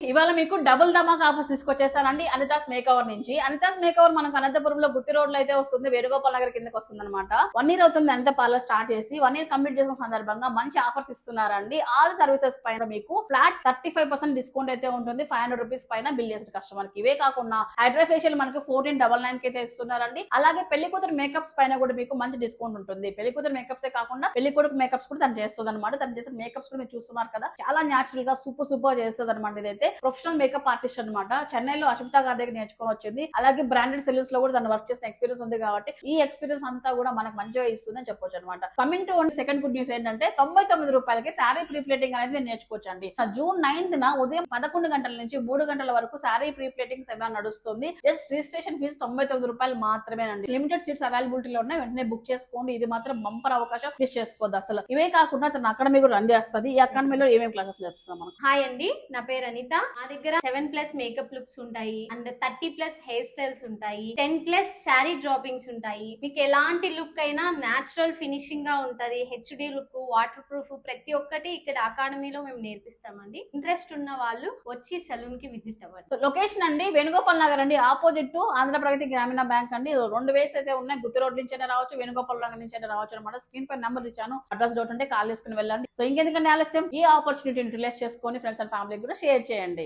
ఇవాళ మీకు double ధమాక్ offers తీసుకొచ్చేసానండి Anita's makeover నుంచి. అనితాస్ మేకవర్ మనకు అనంతపురంలో గుత్తి రోడ్ లో అయితే వస్తుంది, వేణుగోపాల్ నగర్ కిందకి వస్తుంది అనమాట. 1 year అవుతుంది అనిత పార్లర్ స్టార్ట్ చేసి. 1 year కంప్లీట్ చేసిన సందర్భంగా మంచి ఆఫర్స్ ఇస్తున్నారండి. ఆల్ సర్వీసెస్ పైన మీకు ఫ్లాట్ 35% డిస్కౌంట్ అయితే ఉంటుంది. 500 రూపీస్ పైన బిల్ చేసిన కస్టమర్ కి. ఇవే కాకుండా హైడ్రా ఫేషియల్ మనకి 1499 కి అయితే ఇస్తున్నారండి. అలాగే పెళ్లి కూతురు మేకప్స్ పైన కూడా మీకు మంచి డిస్కౌంట్ ఉంటుంది. పెళ్లి కూతురు మేకప్స్ కాకుండా పెళ్లి కొడుకు మేకప్స్ కూడా తను చేస్తుంది అనమాట. తను చేసిన మేకప్స్ కూడా మీరు చూస్తున్నారు కదా, చాలా న్యాచురల్ గా సూపర్ చేస్తుంది అనమాట. ఇదైతే ప్రొఫెషనల్ మేకప్ ఆర్టిస్ట్ అనమాట. చెన్నైలో అశ్విత గారి దగ్గర నేర్చుకొని వచ్చింది. అలాగే బ్రాండెడ్ సెలూన్స్ లో కూడా తను వర్క్ చేసిన ఎక్స్పీరియన్స్ ఉంది కాబట్టి ఈ ఎక్స్పీరియన్స్ అంతా కూడా మనకు మంచిగా ఇస్తుందని చెప్పొచ్చు అనమాట. Coming to second good news ఏంటంటే 99 రూపాయలకి శారీ ప్రీ ప్లేటింగ్ అనేది నేర్చుకోవచ్చు అండి. జూన్ 9th ఉదయం 11 గంటల నుంచి 3 గంటల వరకు శారీ ప్రీ ప్లేటింగ్ సెమినార్ నడుస్తుంది. జస్ట్ రిజిస్ట్రేషన్ ఫీజు 99 రూపాయలు మాత్రమేనండి. లిమిటెడ్ సీట్స్ అవైలబిలిటీలో ఉన్నాయి, వెంటనే బుక్ చేసుకోండి. ఇది మాత్రం బంపర్ అవకాశం, మిస్ చేసుకోవద్దు అసలు. ఇవే కాకుండా తన అకాడమీ కూడా రన్ చేస్తుంది. ఈ అకాడమీలో ఏమేమి క్లాసెస్ నేర్పిస్తాం మనం. హాయ్ అండి, నా పేరు అనిత. మా దగ్గర 7+ మేకప్ లుక్స్ ఉంటాయి అండ్ 30+ హెయిర్ స్టైల్స్ ఉంటాయి, 10+ శారీ డ్రాపింగ్స్ ఉంటాయి. మీకు ఎలాంటి లుక్ అయినా న్యాచురల్ ఫినిషింగ్ గా ఉంటది. హెచ్డి లుక్, వాటర్ ప్రూఫ్ ప్రతి ఒక్కటి ఇక్కడ అకాడమీలో మేము నేర్పిస్తామండి. ఇంట్రెస్ట్ ఉన్న వాళ్ళు వచ్చి సెలూన్ కి విజిట్ అవ్వండి. లొకేషన్ అండి వేణుగోపాల్ నగర్ అండి, ఆపోజిట్ టు ఆంధ్ర ప్రగతి గ్రామీణ బ్యాంక్ అండి. 2 వేస్ అయితే ఉన్నాయి. గుత్తి రోడ్ నుంచి అయినా రావచ్చు, వేణుగోపాల్ నగర్ నుంచి అయినా రావచ్చు అనమాట. స్క్రీన్ పై నెంబర్ ఇచ్చాను, అడ్రస్ డౌట్ ఉంటే కాల్ చేసుకుని వెళ్ళండి. సో ఇంకెందుకంటే ఆలస్యం, ఈ ఆపర్చునిటీని రిలీజ్ చేసుకొని ఫ్రెండ్స్ అండ్ ఫ్యామిలీకి కూడా షేర్ చేయండి.